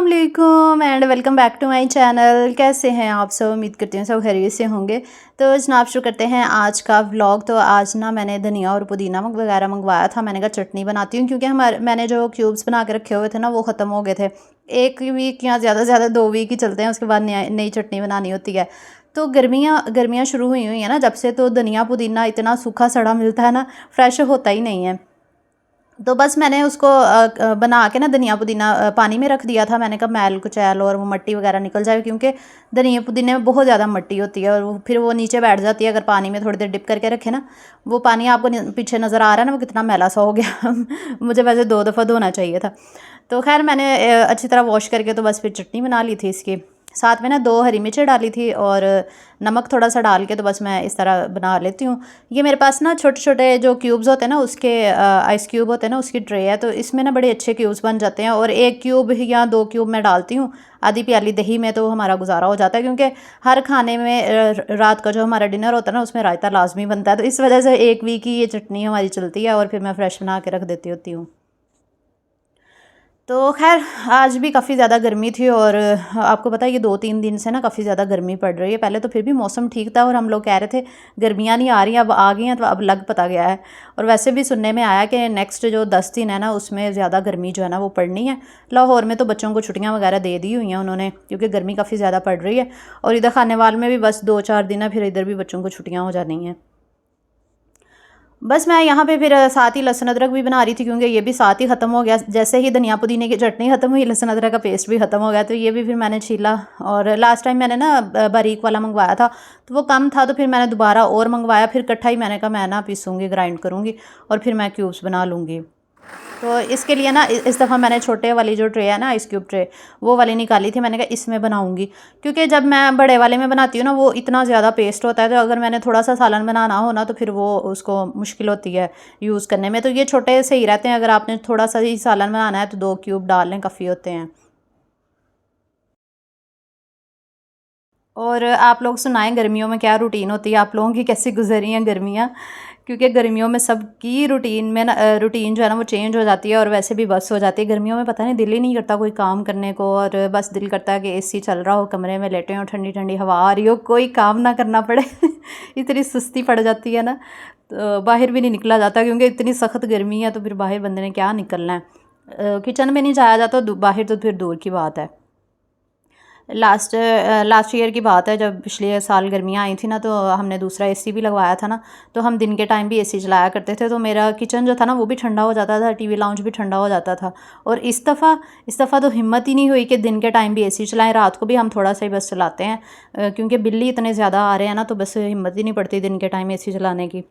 अस्सलाम वालेकुम and welcome back to my channel. कैसे हैं आप सब? उम्मीद करती हूँ सब खैरियत से होंगे। तो जनाब शुरू करते हैं आज का व्लॉग। तो आज ना मैंने धनिया और पुदीना वगैरह मंगवाया था। मैंने कहा चटनी बनाती हूँ क्योंकि मैंने जो क्यूब्स बना के रखे हुए थे ना वो ख़त्म हो गए थे। 1 वीक या ज़्यादा से ज़्यादा 2 वीक ही चलते हैं, उसके बाद नई चटनी बनानी होती है। तो गर्मियाँ शुरू हुई हैं ना जब से, तो धनिया पुदीना इतना सूखा सड़ा मिलता है ना, फ्रेश होता ही नहीं है। तो बस मैंने उसको बना के ना धनिया पुदीना पानी में रख दिया था। मैंने कहा मैल कुचैल और वो मिट्टी वगैरह निकल जाए, क्योंकि धनिया पुदीने में बहुत ज़्यादा मिट्टी होती है और फिर वो नीचे बैठ जाती है। अगर पानी में थोड़ी देर डिप करके रखे ना, वो पानी आपको पीछे नज़र आ रहा है ना, वो कितना मैला सा हो गया मुझे वैसे 2 दफ़ा धोना चाहिए था। तो खैर मैंने अच्छी तरह वॉश करके तो बस फिर चटनी बना ली थी इसकी। साथ में ना 2 हरी मिर्चें डाली थी और नमक थोड़ा सा डाल के तो बस मैं इस तरह बना लेती हूँ। ये मेरे पास ना छोटे छोटे जो क्यूब्स होते हैं ना, उसके आइस क्यूब होते हैं ना, उसकी ट्रे है। तो इसमें ना बड़े अच्छे क्यूब्स बन जाते हैं और 1 क्यूब या 2 क्यूब मैं डालती हूँ आधी प्याली दही में, तो हमारा गुजारा हो जाता है। क्योंकि हर खाने में रात का जो हमारा डिनर होता है ना, उसमें रायता लाजमी बनता है। तो इस वजह से 1 वीक ही ये चटनी हमारी चलती है और फिर मैं फ्रेश बना के रख देती होती हूँ। तो खैर आज भी काफ़ी ज़्यादा गर्मी थी और आपको पता है ये 2-3 दिन से ना काफ़ी ज़्यादा गर्मी पड़ रही है। पहले तो फिर भी मौसम ठीक था और हम लोग कह रहे थे गर्मियाँ नहीं आ रही, अब आ गई हैं, तो अब लग पता गया है। और वैसे भी सुनने में आया कि नेक्स्ट जो 10 दिन है ना, उसमें ज़्यादा गर्मी जो है ना वो पड़नी है। लाहौर में तो बच्चों को छुट्टियाँ वगैरह दे दी हुई हैं उन्होंने, क्योंकि गर्मी काफ़ी ज़्यादा पड़ रही है। और इधर खानेवाल में भी बस 2-4 दिन है, फिर इधर भी बच्चों को छुट्टियाँ हो जानी हैं। बस मैं यहाँ पे फिर साथ ही लहसुन अदरक भी बना रही थी, क्योंकि ये भी साथ ही ख़त्म हो गया। जैसे ही धनिया पुदीने की चटनी ख़त्म हुई, लहसुन अदरक का पेस्ट भी ख़त्म हो गया। तो ये भी फिर मैंने छीला। और लास्ट टाइम मैंने ना बारीक वाला मंगवाया था, तो वो कम था, तो फिर मैंने दोबारा और मंगवाया। फिर इकट्ठा ही मैंने कहा मैं ना पीसूँगी, ग्राइंड करूँगी और फिर मैं क्यूब्स बना लूँगी। तो इसके लिए ना इस दफ़ा मैंने छोटे वाली जो ट्रे है ना, आइस क्यूब ट्रे, वो वाली निकाली थी। मैंने कहा इसमें बनाऊंगी, क्योंकि जब मैं बड़े वाले में बनाती हूँ ना, वो इतना ज़्यादा पेस्ट होता है। तो अगर मैंने थोड़ा सा सालन बनाना हो ना, तो फिर वो उसको मुश्किल होती है यूज़ करने में। तो ये छोटे सही रहते हैं। अगर आपने थोड़ा सा ही सालन बनाना है तो 2 क्यूब डाल लें, काफ़ी होते हैं। और आप लोग सुनाएं गर्मियों में क्या रूटीन होती है आप लोगों की, कैसी गुजरी हैं गर्मियाँ? क्योंकि गर्मियों में सबकी रूटीन में ना रूटीन जो है ना वो चेंज हो जाती है और वैसे भी बस हो जाती है। गर्मियों में पता नहीं दिल ही नहीं करता कोई काम करने को, और बस दिल करता है कि एसी चल रहा हो, कमरे में लेटे हो, ठंडी ठंडी हवा आ रही हो, कोई काम ना करना पड़े इतनी सुस्ती पड़ जाती है ना, तो बाहर भी नहीं निकला जाता, क्योंकि इतनी सख्त गर्मी है। तो फिर बाहर बंदे ने क्या निकलना है, किचन में नहीं जाया जाता, बाहर तो फिर दूर की बात है। लास्ट ईयर की बात है, जब पिछले साल गर्मियाँ आई थी ना, तो हमने दूसरा एसी भी लगवाया था ना। तो हम दिन के टाइम भी एसी चलाया करते थे, तो मेरा किचन जो था ना वो भी ठंडा हो जाता था, टीवी लाउंज भी ठंडा हो जाता था। और इस दफ़ा तो हिम्मत ही नहीं हुई कि दिन के टाइम भी एसी चलाएं, रात को भी हम थोड़ा सा ही बस चलाते हैं, क्योंकि बिल्ली इतने ज़्यादा आ रहे हैं ना, तो बस हिम्मत ही नहीं पड़ती दिन के टाइम एसी चलाने की।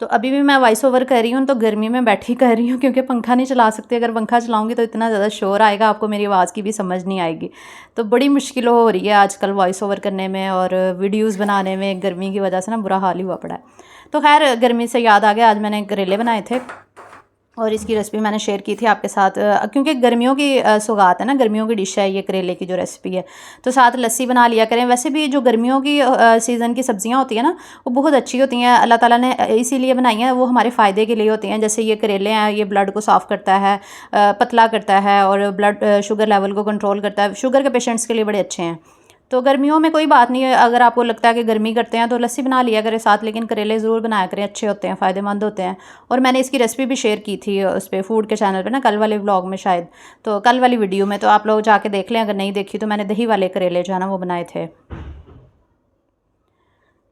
तो अभी भी मैं वॉइस ओवर कर रही हूँ तो गर्मी में बैठी कर रही हूँ, क्योंकि पंखा नहीं चला सकती। अगर पंखा चलाऊँगी तो इतना ज़्यादा शोर आएगा, आपको मेरी आवाज़ की भी समझ नहीं आएगी। तो बड़ी मुश्किल हो रही है आजकल वॉइस ओवर करने में और वीडियोज़ बनाने में, गर्मी की वजह से ना बुरा हाल ही हुआ पड़ा है। तो खैर गर्मी से याद आ गया, आज मैंने करेले बनाए थे और इसकी रेसिपी मैंने शेयर की थी आपके साथ, क्योंकि गर्मियों की सौगात है ना, गर्मियों की डिश है ये करेले की जो रेसिपी है। तो साथ लस्सी बना लिया करें। वैसे भी जो गर्मियों की सीज़न की सब्जियां होती हैं ना, वो बहुत अच्छी होती हैं, अल्लाह ताला ने इसीलिए बनाई हैं, वो हमारे फ़ायदे के लिए होती हैं। जैसे ये करेले हैं, ये ब्लड को साफ़ करता है, पतला करता है और ब्लड शुगर लेवल को कंट्रोल करता है। शुगर के पेशेंट्स के लिए बड़े अच्छे हैं। तो गर्मियों में कोई बात नहीं है, अगर आपको लगता है कि गर्मी करते हैं तो लस्सी बना लिया करें साथ, लेकिन करेले ज़रूर बनाया करें, अच्छे होते हैं, फ़ायदेमंद होते हैं। और मैंने इसकी रेसिपी भी शेयर की थी उस पर, फूड के चैनल पे ना, कल वाले व्लॉग में शायद, तो कल वाली वीडियो में, तो आप लोग जाके देख लें अगर नहीं देखी। तो मैंने दही वाले करेले जो है ना वो बनाए थे।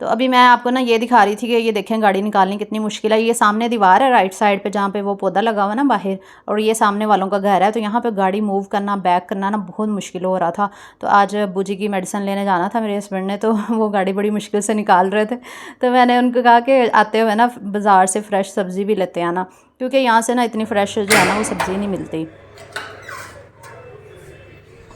तो अभी मैं आपको ना ये दिखा रही थी कि ये देखें गाड़ी निकालनी कितनी मुश्किल है। ये सामने दीवार है राइट साइड पे, जहाँ पे वो पौधा लगा हुआ है ना बाहर, और ये सामने वालों का घर है। तो यहाँ पे गाड़ी मूव करना, बैक करना ना बहुत मुश्किल हो रहा था। तो आज अब्बू जी की मेडिसिन लेने जाना था मेरे हस्बैंड ने, तो वो गाड़ी बड़ी मुश्किल से निकाल रहे थे। तो मैंने उनको कहा कि आते हुए ना बाज़ार से फ़्रेश सब्ज़ी भी लेते आना, क्योंकि यहाँ से ना इतनी फ़्रेश जो है ना वो सब्ज़ी नहीं मिलती।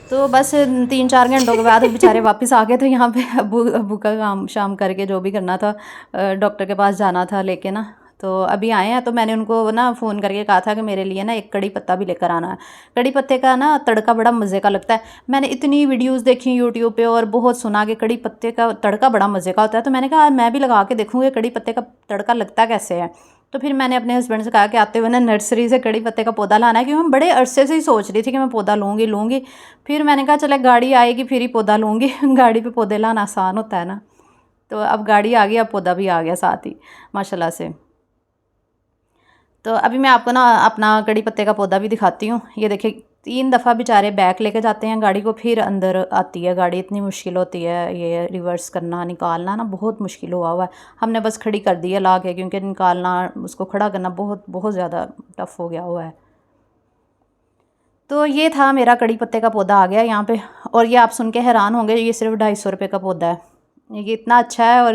तो बस 3-4 घंटों के बाद वो बेचारे वापस आ गए थे यहाँ पे। अब्बू अब्बू का काम शाम करके जो भी करना था, डॉक्टर के पास जाना था लेके ना, तो अभी आए हैं। तो मैंने उनको ना फ़ोन करके कहा था कि मेरे लिए ना एक कड़ी पत्ता भी लेकर आना है। कड़ी पत्ते का ना तड़का बड़ा मज़े का लगता है। मैंने इतनी वीडियोज़ देखी यूट्यूब पे और बहुत सुना कि कड़ी पत्ते का तड़का बड़ा मज़े का होता है। तो मैंने कहा मैं भी लगा के देखूँगी कड़ी पत्ते का तड़का लगता कैसे है। तो फिर मैंने अपने हस्बैंड से कहा कि आते हुए ना नर्सरी से कड़ी पत्ते का पौधा लाना है, क्योंकि मैं बड़े अरसे से ही सोच रही थी कि मैं पौधा लूँगी। फिर मैंने कहा चले गाड़ी आएगी फिर ही पौधा लूँगी गाड़ी पे पौधे लाना आसान होता है ना। तो अब गाड़ी आ गई, अब पौधा भी आ गया साथ ही माशाल्लाह से। तो अभी मैं आपको ना अपना कड़ी पत्ते का पौधा भी दिखाती हूँ। ये देखिए 3 दफ़ा बेचारे बैक लेके जाते हैं गाड़ी को, फिर अंदर आती है गाड़ी। इतनी मुश्किल होती है ये रिवर्स करना निकालना ना, बहुत मुश्किल हुआ हुआ है। हमने बस खड़ी कर दी है ला के, क्योंकि निकालना उसको खड़ा करना बहुत बहुत ज़्यादा टफ़ हो गया हुआ है। तो ये था मेरा कड़ी पत्ते का पौधा आ गया यहाँ पे। और ये आप सुन के हैरान होंगे, ये सिर्फ 250 रुपये का पौधा है। ये इतना अच्छा है। और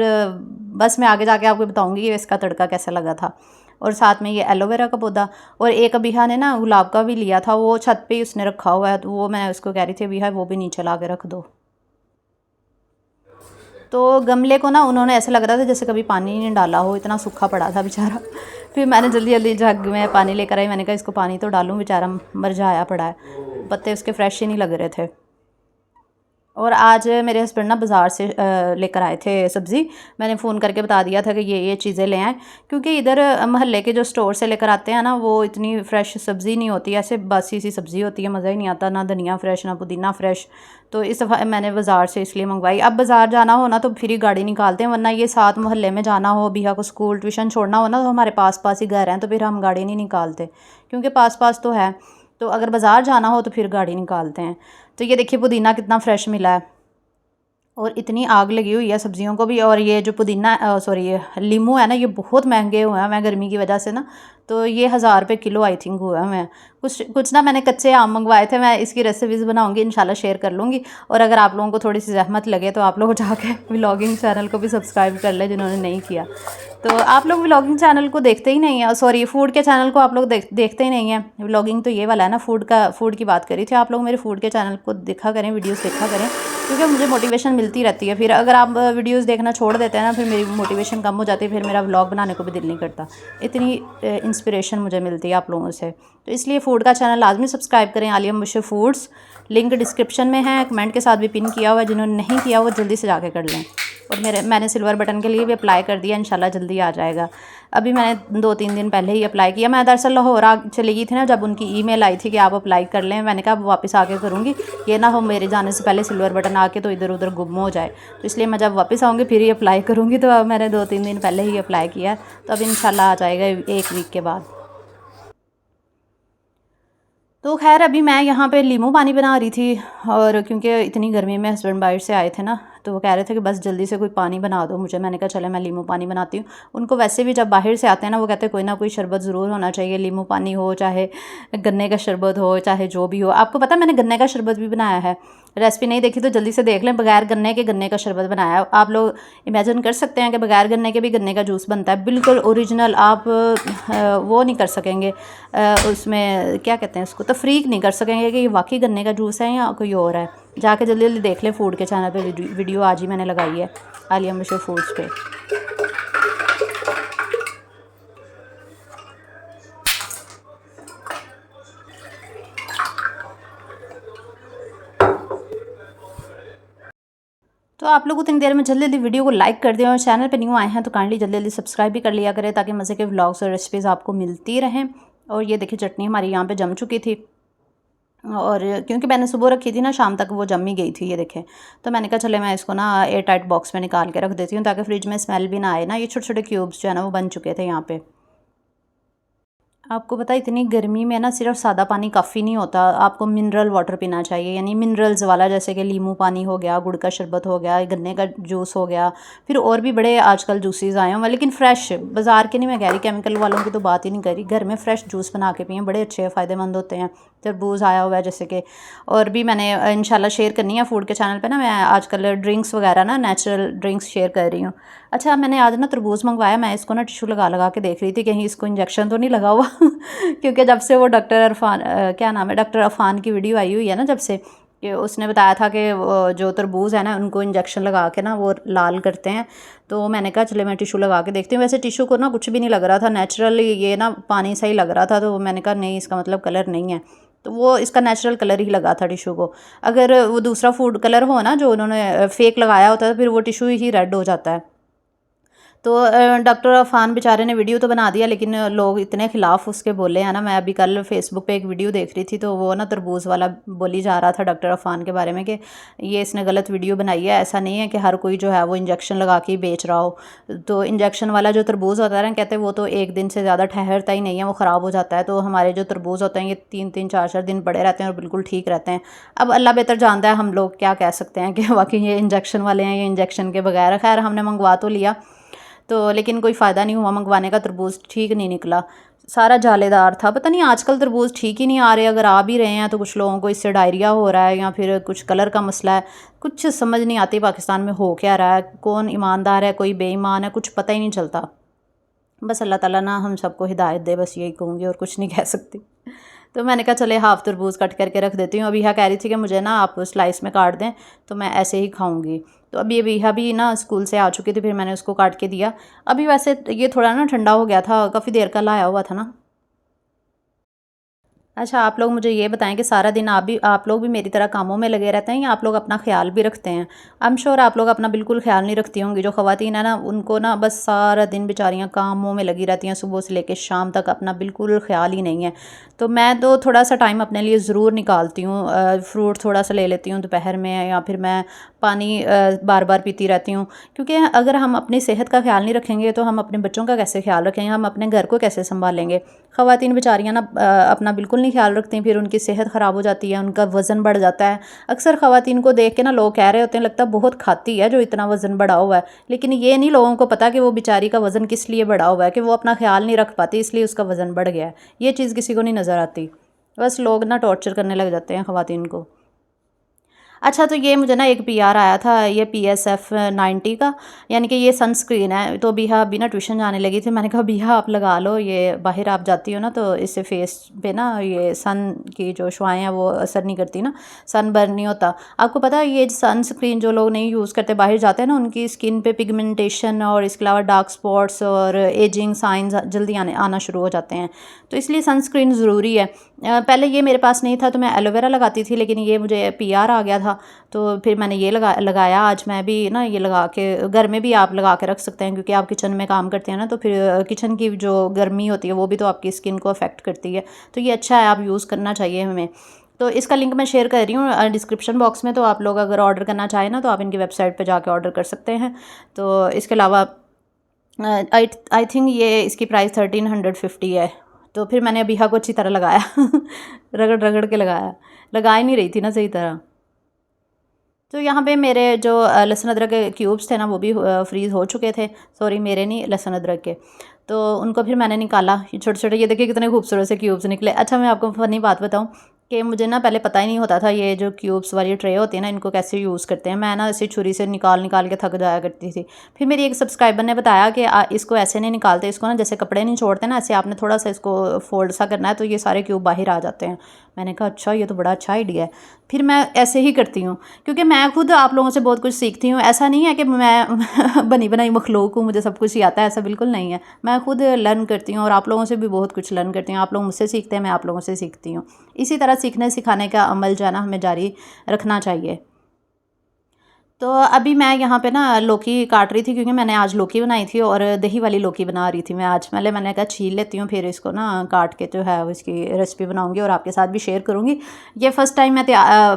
बस मैं आगे जाके आपको बताऊँगी कि इसका तड़का कैसा लगा था। और साथ में ये एलोवेरा का पौधा, और एक अबीहा ने ना गुलाब का भी लिया था, वो छत पे ही उसने रखा हुआ है। तो वो मैं उसको कह रही थी अबीहा वो भी नीचे ला के रख दो। तो गमले को ना उन्होंने ऐसा लग रहा था जैसे कभी पानी नहीं डाला हो, इतना सूखा पड़ा था बेचारा। फिर मैंने जल्दी जल्दी जग में पानी लेकर आई। मैंने कहा इसको पानी तो डालूं, बेचारा मुरझाया पड़ा है, पत्ते उसके फ्रेश ही नहीं लग रहे थे। और आज मेरे हस्बैंड ना बाज़ार से लेकर आए थे सब्ज़ी। मैंने फ़ोन करके बता दिया था कि ये चीज़ें ले आएँ, क्योंकि इधर महल्ले के जो स्टोर से लेकर आते हैं ना, वो इतनी फ़्रेश सब्ज़ी नहीं होती, ऐसे बासी सी सब्ज़ी होती है, मज़ा ही नहीं आता, ना धनिया फ़्रेश ना पुदीना फ़्रेश। तो इस दफ़ा मैंने बाज़ार से इसलिए मंगवाई। अब बाज़ार जाना हो ना तो फिर ही गाड़ी निकालते हैं, वरना ये साथ मोहल्ले में जाना हो, बिहा को स्कूल ट्यूशन छोड़ना हो ना, तो हमारे पास पास ही घर हैं, तो फिर हम गाड़ी नहीं निकालते, क्योंकि पास पास तो है। तो अगर बाज़ार जाना हो तो फिर गाड़ी निकालते हैं। तो ये देखिए पुदीना कितना फ़्रेश मिला है, और इतनी आग लगी हुई है सब्जियों को भी। और ये जो पुदीना सॉरी ये लीमू है ना, ये बहुत महंगे हुए हैं मैं गर्मी की वजह से ना। तो ये 1000 रुपये किलो आई थिंक हुआ है। मैं कुछ कुछ ना मैंने कच्चे आम मंगवाए थे, मैं इसकी रेसिपीज़ बनाऊंगी इंशाल्लाह, शेयर कर लूँगी। और अगर आप लोगों को थोड़ी सी ज़हमत लगे तो आप लोग जाके व्लॉगिंग चैनल को भी सब्सक्राइब कर लें जिन्होंने नहीं किया। तो आप लोग व्लॉगिंग चैनल को देखते ही नहीं हैं, सॉरी फूड के चैनल को आप लोग देखते ही नहीं हैं। व्लॉगिंग तो ये वाला है ना, फूड की बात करी थी। आप लोग मेरे फूड के चैनल को देखा करें, वीडियोस देखा करें, क्योंकि मुझे मोटिवेशन मिलती रहती है। फिर अगर आप वीडियोस देखना छोड़ देते हैं ना, फिर मेरी मोटिवेशन कम हो जाती है, फिर मेरा व्लॉग बनाने को भी दिल नहीं करता। इतनी इंस्पिरेशन मुझे मिलती है आप लोगों से। तो इसलिए फूड का चैनल लाजमी सब्सक्राइब करें, Aliya Mubashar foods. Link description में है, कमेंट के साथ भी पिन किया हुआ है, जिन्होंने नहीं किया वो जल्दी से जाके कर लें। और मैंने सिल्वर बटन के लिए भी अप्लाई कर दिया, इंशाल्लाह जल्दी आ जाएगा। अभी मैंने 2-3 दिन पहले ही अप्लाई किया। मैं दरअसल लाहौर चली गई थी ना, जब उनकी ईमेल आई थी कि आप अप्लाई कर लें, मैंने कहा अब वापस आके करूँगी, ये ना हो मेरे जाने से पहले सिल्वर बटन आके तो इधर उधर गुम हो जाए। तो इसलिए मैं जब वापस आऊँगी फिर ही अप्लाई करूँगी। तो अब मैंने 2-3 दिन पहले ही अप्लाई किया, तो अब इंशाल्लाह आ जाएगा 1 वीक के बाद। तो खैर अभी मैं यहाँ पे लीमू पानी बना रही थी, और क्योंकि इतनी गर्मी में हस्बैंड बाहर से आए थे ना, तो वो कह रहे थे कि बस जल्दी से कोई पानी बना दो मुझे। मैंने कहा चले मैं लीमू पानी बनाती हूँ। उनको वैसे भी जब बाहर से आते हैं ना, वो कहते हैं कोई ना कोई शरबत ज़रूर होना चाहिए, लीमू पानी हो, चाहे गन्ने का शरबत हो, चाहे जो भी हो। आपको पता है मैंने गन्ने का शरबत भी बनाया है, रेसिपी नहीं देखी तो जल्दी से देख लें। बगैर गन्ने का शरबत बनाया है। आप लोग इमेजिन कर सकते हैं कि बगैर गन्ने के भी गन्ने का जूस बनता है, बिल्कुल ओरिजिनल। आप वो नहीं कर सकेंगे, उसमें क्या कहते हैं उसको, तफरीक नहीं कर सकेंगे कि ये वाकई गन्ने का जूस है या कोई और है। जाके जल्दी जल्दी देख लें फूड के चैनल पे, वीडियो आज ही मैंने लगाई है आलिया मुबशर फूड्स पे। तो आप लोग उतनी देर में जल्दी जल्दी वीडियो को लाइक कर दें, और चैनल पे न्यू आए हैं तो काइंडली जल्दी जल्दी सब्सक्राइब भी कर लिया करें, ताकि मज़े के व्लॉग्स और रेसिपीज़ आपको मिलती रहें। और ये देखिए चटनी हमारी यहाँ पे जम चुकी थी, और क्योंकि मैंने सुबह रखी थी ना, शाम तक वो जम ही गई थी, ये देखें। तो मैंने कहा चले मैं इसको ना एयर टाइट बॉक्स में निकाल के रख देती हूँ, ताकि फ्रिज में स्मेल भी ना आए ना। ये छोटे छोटे क्यूब्स जो है ना वो बन चुके थे यहाँ पे। आपको पता है इतनी गर्मी में ना सिर्फ सादा पानी काफ़ी नहीं होता, आपको मिनरल वाटर पीना चाहिए, यानी मिनरल्स वाला, जैसे कि लीमू पानी हो गया, गुड़ का शरबत हो गया, गन्ने का जूस हो गया, फिर और भी बड़े आजकल जूसेस आए हैं, लेकिन फ़्रेश, बाज़ार के नहीं मैं कह रही, केमिकल वालों की तो बात ही नहीं करी। घर में फ़्रेश जूस बना के पिए, बड़े अच्छे फ़ायदेमंद होते हैं। तरबूज आया हुआ है जैसे कि, और भी मैंने इंशाल्लाह शेयर करनी है फूड के चैनल पे ना। मैं आजकल ड्रिंक्स वगैरह ना, नेचुरल ड्रिंक्स शेयर कर रही हूँ। अच्छा मैंने आज ना तरबूज मंगवाया, मैं इसको ना टिशू लगा लगा के देख रही थी कहीं इसको इंजेक्शन तो नहीं लगा हुआ क्योंकि जब से वो डॉक्टर अरफान क्या नाम है, डॉक्टर अफान की वीडियो आई हुई है ना, जब से कि उसने बताया था कि जो तरबूज है ना उनको इंजेक्शन लगा के ना वो लाल करते हैं। तो मैंने कहा चले मैं टिशू लगा के देखती हूँ। वैसे टिशू को ना कुछ भी नहीं लग रहा था, नेचुरल ये ना पानी सा ही लग रहा था। तो मैंने कहा नहीं, इसका मतलब कलर नहीं है, तो वो इसका नेचुरल कलर ही लगा था टिशू को। अगर वो दूसरा फूड कलर हो ना जो उन्होंने फेक लगाया होता है, तो फिर वो टिशू ही रेड हो जाता है। तो डॉक्टर अफान बेचारे ने वीडियो तो बना दिया, लेकिन लोग इतने ख़िलाफ़ उसके बोले हैं ना। मैं अभी कल फेसबुक पे एक वीडियो देख रही थी, तो वो ना तरबूज वाला बोली जा रहा था डॉक्टर अफान के बारे में कि ये इसने गलत वीडियो बनाई है। ऐसा नहीं है कि हर कोई जो है वो इंजेक्शन लगा के ही बेच रहा हो। तो इंजेक्शन वाला जो तरबूज होता है ना, कहते हैं वो तो एक दिन से ज़्यादा ठहरता ही नहीं है, वो ख़राब हो जाता है। तो हमारे जो तरबूज होते हैं ये 3-3 4-4 दिन पड़े रहते हैं और बिल्कुल ठीक रहते हैं। अब अल्लाह बेहतर जानता है, हम लोग क्या कह सकते हैं कि वाकई ये इंजेक्शन वाले हैं, ये इंजेक्शन के बगैर। खैर हमने मंगवा तो लिया, तो लेकिन कोई फ़ायदा नहीं हुआ मंगवाने का। तरबूज ठीक नहीं निकला, सारा जालेदार था। पता नहीं आजकल तरबूज ठीक ही नहीं आ रहे। अगर आ भी रहे हैं तो कुछ लोगों को इससे डायरिया हो रहा है या फिर कुछ कलर का मसला है। कुछ समझ नहीं आती पाकिस्तान में हो क्या रहा है, कौन ईमानदार है कोई बेईमान है, कुछ पता ही नहीं चलता। बस अल्लाह ताला ना हम सबको हिदायत दे, बस यही कहूँगी और कुछ नहीं कह सकती। तो मैंने कहा चले हाफ़ तरबूज कट करके रख देती हूँ। अबीहा कह रही थी कि मुझे ना आप स्लाइस में काट दें, तो मैं ऐसे ही खाऊंगी। तो अभी अबीहा भी ना स्कूल से आ चुकी थी, फिर मैंने उसको काट के दिया। अभी वैसे ये थोड़ा ना ठंडा हो गया था, काफ़ी देर का लाया हुआ था ना। अच्छा, आप लोग मुझे ये बताएं कि सारा दिन आप लोग भी मेरी तरह कामों में लगे रहते हैं या आप लोग अपना ख्याल भी रखते हैं? आई एम श्योर आप लोग अपना बिल्कुल ख्याल नहीं रखती होंगी। जो ख़वातीन है ना, उनको ना बस सारा दिन बेचारियाँ कामों में लगी रहती हैं, सुबह से लेकर शाम तक अपना बिल्कुल ख्याल ही नहीं है। तो मैं तो थोड़ा सा टाइम अपने लिए ज़रूर निकालती हूँ। फ्रूट थोड़ा सा ले लेती हूँ दोपहर में, या फिर मैं पानी बार बार पीती रहती हूँ। क्योंकि अगर हम अपनी सेहत का ख्याल नहीं रखेंगे तो हम अपने बच्चों का कैसे ख्याल रखेंगे, हम अपने घर को कैसे संभालेंगे। ख़वातीन बेचारियाँ ना अपना बिल्कुल नहीं ख्याल रखती, फिर उनकी सेहत ख़राब हो जाती है, उनका वज़न बढ़ जाता है। अक्सर ख़वातीन को देख के ना लोग कह रहे होते हैं लगता है बहुत खाती है जो इतना वज़न बढ़ा हुआ है, लेकिन ये नहीं लोगों को पता कि वो बेचारी का वज़न किस लिए बढ़ा हुआ है, कि वो अपना ख्याल नहीं रख पाती इसलिए उसका वज़न बढ़ गया है। ये चीज़ किसी को नहीं नज़र आती। बस लोग ना टॉर्चर करने लग जाते हैं ख़वातीन को। अच्छा, तो ये मुझे ना एक पीआर आया था, ये पीएसएफ 90 का, यानी कि ये सनस्क्रीन है। तो बिहा अभी ना ट्यूशन जाने लगी थी, मैंने कहा बिहा आप लगा लो, ये बाहर आप जाती हो ना तो इससे फेस पे ना ये सन की जो शुआएँ हैं वो असर नहीं करती ना, सन बर्न नहीं होता। आपको पता है ये सनस्क्रीन जो लोग नहीं यूज़ करते बाहर जाते हैं ना, उनकी स्किन पे पिगमेंटेशन और इसके अलावा डार्क स्पॉट्स और एजिंग साइंस जल्दी आना शुरू हो जाते हैं। तो इसलिए सनस्क्रीन ज़रूरी है। पहले ये मेरे पास नहीं था तो मैं एलोवेरा लगाती थी, लेकिन ये मुझे पीआर आ गया था तो फिर मैंने ये लगाया। आज मैं भी ना ये लगा के, घर में भी आप लगा के रख सकते हैं क्योंकि आप किचन में काम करते हैं ना, तो फिर किचन की जो गर्मी होती है वो भी तो आपकी स्किन को अफेक्ट करती है। तो ये अच्छा है, आप यूज़ करना चाहिए हमें। तो इसका लिंक मैं शेयर कर रही हूँ डिस्क्रिप्शन बॉक्स में, तो आप लोग अगर ऑर्डर करना चाहें ना तो आप इनकी वेबसाइट पर जाके ऑर्डर कर सकते हैं। तो इसके अलावा आई थिंक ये इसकी प्राइस 1350 है। तो फिर मैंने अबीहा को अच्छी तरह लगाया रगड़ रगड़ के लगाया, लगा ही नहीं रही थी ना सही तरह। तो यहाँ पे मेरे जो लहसुन अदरक के क्यूब्स थे ना वो भी फ्रीज़ हो चुके थे। सॉरी, मेरे नहीं, लहसुन अदरक के। तो उनको फिर मैंने निकाला, ये छोटे छोटे, ये देखिए कितने खूबसूरत से क्यूब्स निकले। अच्छा, मैं आपको फ़नी बात बताऊँ कि मुझे ना पहले पता ही नहीं होता था ये जो क्यूब्स वाली ट्रे होती है ना इनको कैसे यूज़ करते हैं। मैं ना ऐसे छुरी से निकाल निकाल के थक जाया करती थी। फिर मेरी एक सब्सक्राइबर ने बताया कि इसको ऐसे नहीं निकालते, इसको ना जैसे कपड़े नहीं छोड़ते ना, ऐसे आपने थोड़ा सा इसको फोल्ड सा करना है तो ये सारे क्यूब बाहर आ जाते हैं। मैंने कहा अच्छा, ये तो बड़ा अच्छा आइडिया है। फिर मैं ऐसे ही करती हूँ क्योंकि मैं खुद आप लोगों से बहुत कुछ सीखती हूँ। ऐसा नहीं है कि मैं बनी बनाई मखलूक हूँ, मुझे सब कुछ ही आता है, ऐसा बिल्कुल नहीं है। मैं खुद लर्न करती हूँ और आप लोगों से भी बहुत कुछ लर्न करती हूँ। आप लोग मुझसे सीखते हैं, मैं आप लोगों से सीखती हूँ। इसी तरह सीखने सिखाने का अमल जो है ना हमें जारी रखना चाहिए। तो अभी मैं यहाँ पे ना लौकी काट रही थी क्योंकि मैंने आज लौकी बनाई थी और दही वाली लौकी बना रही थी मैं आज। पहले मैंने कहा छील लेती हूँ, फिर इसको ना काट के जो है इसकी रेसिपी बनाऊँगी और आपके साथ भी शेयर करूँगी। ये फ़र्स्ट टाइम मैं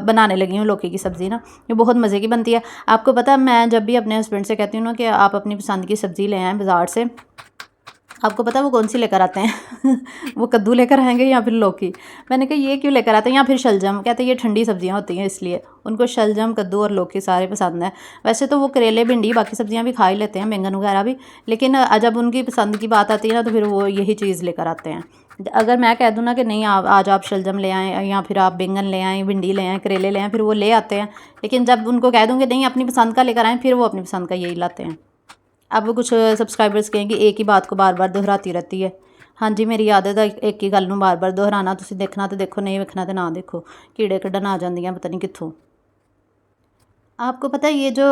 बनाने लगी हूँ लौकी की सब्ज़ी ना, ये बहुत मज़े की बनती है। आपको पता है मैं जब भी अपने हस्बैंड से कहती हूँ ना कि आप अपनी पसंद की सब्ज़ी ले आएँ बाज़ार से, आपको पता है वो कौन सी लेकर आते हैं वो कद्दू लेकर आएंगे या फिर लौकी। मैंने कहा ये क्यों लेकर आते हैं, या फिर शलजम, कहते हैं ये ठंडी सब्जियां होती हैं इसलिए। उनको शलजम, कद्दू और लौकी सारे पसंद है। वैसे तो वो करेले, भिंडी, बाकी सब्जियां भी खा ही लेते हैं, बैंगन वगैरह भी, लेकिन जब उनकी पसंद की बात आती है ना तो फिर वो यही चीज़ लेकर आते हैं। अगर मैं कह दूँ ना कि नहीं आज आप शलजम ले आएँ या फिर आप बैंगन ले आएँ, भिंडी ले आएँ, करेले ले आएँ, फिर वो ले आते हैं। लेकिन जब उनको कह दूँगी नहीं अपनी पसंद का लेकर आएँ, फिर वो अपनी पसंद का यही लाते हैं। अब कुछ सब्सक्राइबर्स कहेंगे एक ही बात को बार बार दोहराती रहती है। हाँ जी, मेरी आदत है एक ही गल नूं बार बार दोहराना। तुसीं देखना तो देखो, नहीं वेखना तो ना देखो। कीड़े कड्ढन आ जांदियां पता नहीं कित्थों। आपको पता है ये जो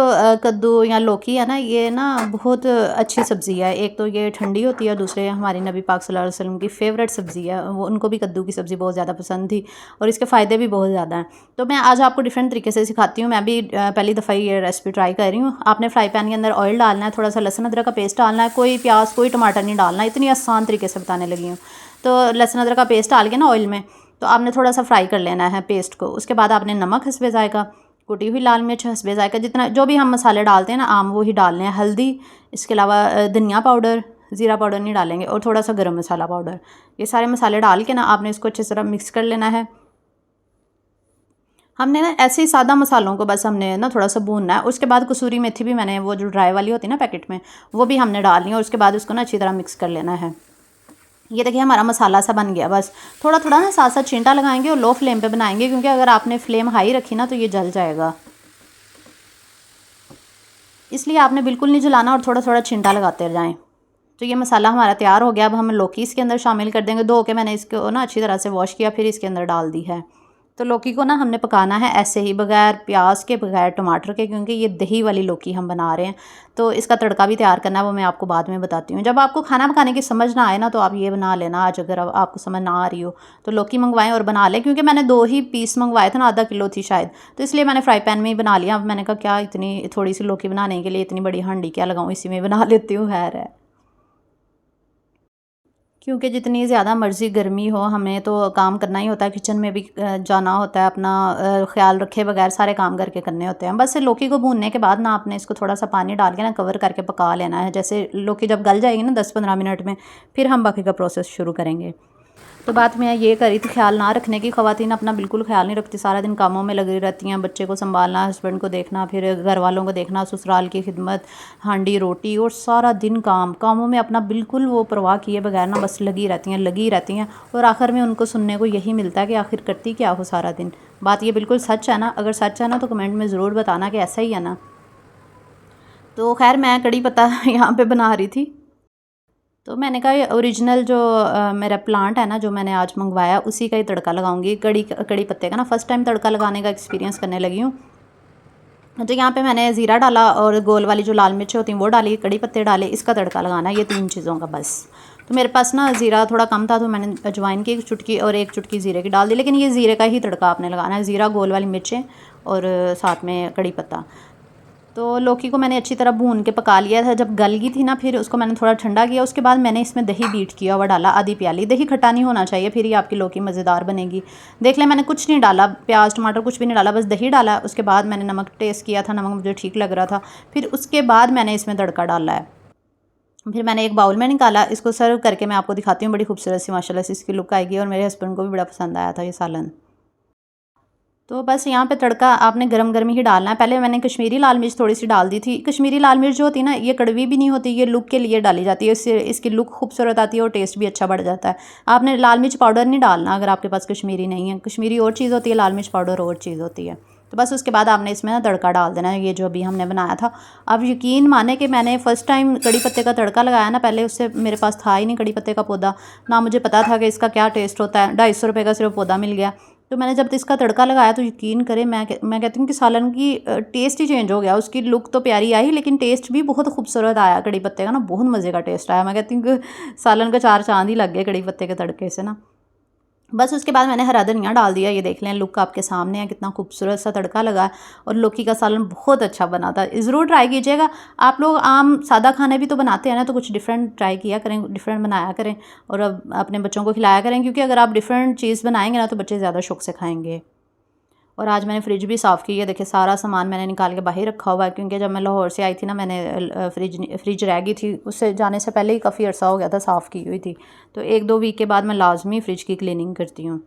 कद्दू या लौकी है ना, ये ना बहुत अच्छी सब्ज़ी है। एक तो ये ठंडी होती है, दूसरे हमारे नबी पाक सल्लल्लाहु अलैहि वसल्लम की फ़ेवरेट सब्ज़ी है। वो उनको भी कद्दू की सब्ज़ी बहुत ज़्यादा पसंद थी और इसके फ़ायदे भी बहुत ज़्यादा हैं। तो मैं आज आपको डिफरेंट तरीके से सिखाती हूँ। मैं भी पहली दफ़ा ये रेसिपी ट्राई कर रही हूँ। आपने फ्राई पैन के अंदर ऑयल डालना है, थोड़ा सा लहसुन अदरक का पेस्ट डालना है, कोई प्याज कोई टमाटर नहीं डालना। इतनी आसान तरीके से बताने लगी हूँ। तो लहसुन अदरक का पेस्ट डाल के ना ऑयल में, तो आपने थोड़ा सा फ्राई कर लेना है पेस्ट को। उसके बाद आपने नमक हस्बे ज़ायक़ा, कुटी हुई लाल मिर्च हस्बे ज़ायक़ा, जितना जो भी हम मसाले डालते हैं ना आम, वो ही डालने हैं। हल्दी, इसके अलावा धनिया पाउडर, ज़ीरा पाउडर नहीं डालेंगे, और थोड़ा सा गरम मसाला पाउडर। ये सारे मसाले डाल के ना आपने इसको अच्छी तरह मिक्स कर लेना है। हमने ना ऐसे ही सादा मसालों को बस हमने ना थोड़ा सा भूनना है। उसके बाद कसूरी मेथी भी मैंने, वो जो ड्राई वाली होती है ना पैकेट में, वो भी हमने डालनी है और उसके बाद उसको ना अच्छी तरह मिक्स कर लेना है। ये देखिए हमारा मसाला सा बन गया। बस थोड़ा थोड़ा ना साथ साथ छींटा लगाएंगे और लो फ्लेम पे बनाएंगे, क्योंकि अगर आपने फ्लेम हाई रखी ना तो ये जल जाएगा। इसलिए आपने बिल्कुल नहीं जलाना और थोड़ा थोड़ा छींटा लगाते जाएं। तो ये मसाला हमारा तैयार हो गया। अब हम लौकी इसके अंदर शामिल कर देंगे। धो के मैंने इसको ना अच्छी तरह से वॉश किया, फिर इसके अंदर डाल दी है। तो लौकी को ना हमने पकाना है ऐसे ही, बगैर प्याज के बगैर टमाटर के, क्योंकि ये दही वाली लौकी हम बना रहे हैं। तो इसका तड़का भी तैयार करना है, वो मैं आपको बाद में बताती हूँ। जब आपको खाना पकाने की समझ ना आए ना, तो आप ये बना लेना। आज अगर आपको समझ ना आ रही हो तो लौकी मंगवाएं और बना लें, क्योंकि मैंने 2 ही पीस मंगवाए थे ना, आधा किलो थी शायद, तो इसलिए मैंने फ्राई पैन में ही बना लिया। अब मैंने कहा क्या इतनी थोड़ी सी लौकी बनाने के लिए इतनी बड़ी हांडी क्या लगाऊँ, इसी में बना लेती हूँ। खैर है, क्योंकि जितनी ज़्यादा मर्ज़ी गर्मी हो, हमें तो काम करना ही होता है। किचन में भी जाना होता है, अपना ख़्याल रखे बगैर सारे काम करके करने होते हैं। बस लौकी को भूनने के बाद ना आपने इसको थोड़ा सा पानी डाल के ना कवर करके पका लेना है। जैसे लौकी जब गल जाएगी ना 10-15 मिनट में, फिर हम बाकी का प्रोसेस शुरू करेंगे। तो बात मैं ये करी थी ख्याल ना रखने की। ख़वातीन अपना बिल्कुल ख्याल नहीं रखती, सारा दिन कामों में लगी रहती हैं। बच्चे को संभालना, हस्बैंड को देखना, फिर घर वालों को देखना, ससुराल की खिदमत, हांडी रोटी, और सारा दिन कामों में अपना बिल्कुल वो परवाह किए बगैर ना बस लगी रहती हैं। और आखिर में उनको सुनने को यही मिलता है कि आखिर करती क्या हो सारा दिन। बात ये बिल्कुल सच है ना? अगर सच है ना तो कमेंट में ज़रूर बताना कि ऐसा ही है ना। तो खैर मैं कड़ी पत्ता यहाँ पे बना रही थी। तो मैंने कहा ये ओरिजिनल जो मेरा प्लांट है ना, जो मैंने आज मंगवाया, उसी का ही तड़का लगाऊंगी। कड़ी पत्ते का ना फर्स्ट टाइम तड़का लगाने का एक्सपीरियंस करने लगी हूँ। तो यहाँ पे मैंने ज़ीरा डाला और गोल वाली जो लाल मिर्च होती हैं वो डाली, कड़ी पत्ते डाले, इसका तड़का लगाना है, ये 3 चीज़ों का बस। तो मेरे पास ना ज़ीरा थोड़ा कम था, तो मैंने अजवाइन की 1 चुटकी और 1 चुटकी ज़ीरे की डाल दी। लेकिन ये ज़ीरे का ही तड़का आपने लगाना है, ज़ीरा, गोल वाली मिर्चें और साथ में कड़ी पत्ता। तो लौकी को मैंने अच्छी तरह भून के पका लिया था। जब गल गई थी ना, फिर उसको मैंने थोड़ा ठंडा किया। उसके बाद मैंने इसमें दही बीट किया हुआ डाला, आधी प्याली। दही खट्टा नहीं होना चाहिए, फिर ही आपकी लौकी मज़ेदार बनेगी। देख लें, मैंने कुछ नहीं डाला, प्याज टमाटर कुछ भी नहीं डाला, बस दही डाला। उसके बाद मैंने नमक टेस्ट किया था, नमक मुझे ठीक लग रहा था। फिर उसके बाद मैंने इसमें तड़का डाला है। फिर मैंने एक बाउल में निकाला, इसको सर्व करके मैं आपको दिखाती हूँ। बड़ी खूबसूरत सी माशाल्लाह से इसकी लुक आएगी, और मेरे हस्बैंड को भी बड़ा पसंद आया था ये सालन। तो बस यहाँ पे तड़का आपने गरम गरम ही डालना है। पहले मैंने कश्मीरी लाल मिर्च थोड़ी सी डाल दी थी। कश्मीरी लाल मिर्च जो होती है ना, ये कड़वी भी नहीं होती, ये लुक के लिए डाली जाती है। इससे इसकी लुक खूबसूरत आती है और टेस्ट भी अच्छा बढ़ जाता है। आपने लाल मिर्च पाउडर नहीं डालना अगर आपके पास कश्मीरी नहीं है। कश्मीरी और चीज़ होती है, लाल मिर्च पाउडर और चीज़ होती है। तो बस उसके बाद आपने इसमें ना तड़का डाल देना है, ये जो अभी हमने बनाया था। अब यकीन माने कि मैंने फ़र्स्ट टाइम कड़ी पत्ते का तड़का लगाया ना, पहले उससे मेरे पास था ही नहीं कड़ी पत्ते का पौधा, ना मुझे पता था कि इसका क्या टेस्ट होता है। 250 रुपये का सिर्फ पौधा मिल गया। तो मैंने जब इसका तड़का लगाया तो यकीन करें, मैं कहती हूँ कि सालन की टेस्ट ही चेंज हो गया। उसकी लुक तो प्यारी आई, लेकिन टेस्ट भी बहुत खूबसूरत आया कड़ी पत्ते का ना, बहुत मज़े का टेस्ट आया। मैं कहती हूँ कि सालन का 4 चांद ही लग गए कड़ी पत्ते के तड़के से ना। बस उसके बाद मैंने हरा धनिया डाल दिया। ये देख लें, लुक आपके सामने है, कितना खूबसूरत सा तड़का लगा। और लौकी का सालन बहुत अच्छा बना था, ज़रूर ट्राई कीजिएगा। आप लोग आम सादा खाने भी तो बनाते हैं ना, तो कुछ डिफरेंट ट्राई किया करें, डिफरेंट बनाया करें, और अब अपने बच्चों को खिलाया करें, क्योंकि अगर आप डिफरेंट चीज़ बनाएंगे ना तो बच्चे ज़्यादा शौक से खाएंगे। और आज मैंने फ्रिज भी साफ़ की है। देखिए सारा सामान मैंने निकाल के बाहर रखा हुआ है, क्योंकि जब मैं लाहौर से आई थी ना, मैंने फ्रिज रह गई थी, उससे जाने से पहले ही काफ़ी अर्सा हो गया था, साफ़ की हुई थी। तो 1-2 वीक के बाद मैं लाजमी फ्रिज की क्लीनिंग करती हूँ।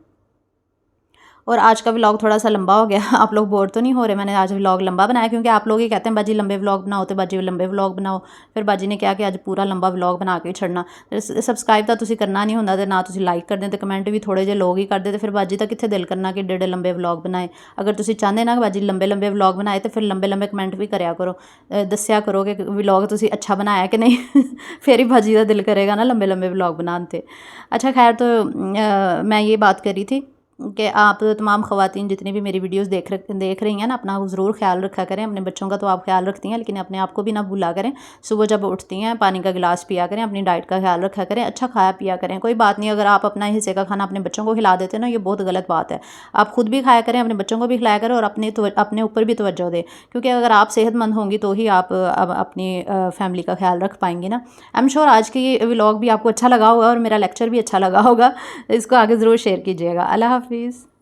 और आज का व्लॉग थोड़ा सा लंबा हो गया, आप लोग बोर तो नहीं हो रहे? मैंने आज व्लॉग लंबा बनाया, क्योंकि आप लोग ही कहते हैं बाजी लंबे व्लॉग बनाओ, तो बाजी लंबे व्लॉग बनाओ। फिर बाजी ने कहा कि आज पूरा लंबा व्लॉग बना के छड़ना। सबसक्राइब तो तुसी करना नहीं होंदा, ते ना तुसी लाइक करदे, ते कमेंट भी थोड़े जे लोग ही करदे, ते फिर बाजी दा कित्थे दिल करना कि एडे लंबे व्लॉग बनाए। अगर तुसी चाहते ना कि बाजी लंबे लंबे व्लॉग बनाए, तो फिर लंबे लंबे कमेंट भी करया करो, दस्या करो कि व्लॉग तुसी अच्छा बनाया कि नहीं। फिर ही बाजी का दिल करेगा ना लंबे लंबे व्लॉग बनाने ते। अच्छा खैर, तो मैं ये बात करी थी कि आप तमाम ख़वातीन जितनी भी मेरी वीडियोस देख रही हैं ना, अपना ज़रूर ख्याल रखा करें। अपने बच्चों का तो आप ख्याल रखती हैं, लेकिन अपने आप को भी ना भूला करें। सुबह जब उठती हैं पानी का गिलास पिया करें, अपनी डाइट का ख्याल रखा करें, अच्छा खाया पिया करें। कोई बात नहीं अगर आप अपना हिस्से का खाना अपने बच्चों को खिला देते हैं ना, ये बहुत गलत बात है। आप खुद भी खाया करें, अपने बच्चों को भी खिलाया करें और अपने ऊपर भी तवज्जो दें, क्योंकि अगर आप सेहतमंद होंगी तो ही आप अपनी फैमिली का ख्याल रख पाएंगी ना। आई एम श्योर आज की व्लॉग भी आपको अच्छा लगा होगा और मेरा लेक्चर भी अच्छा लगा होगा। इसको आगे ज़रूर शेयर कीजिएगा। अल्लाह हाफिज़।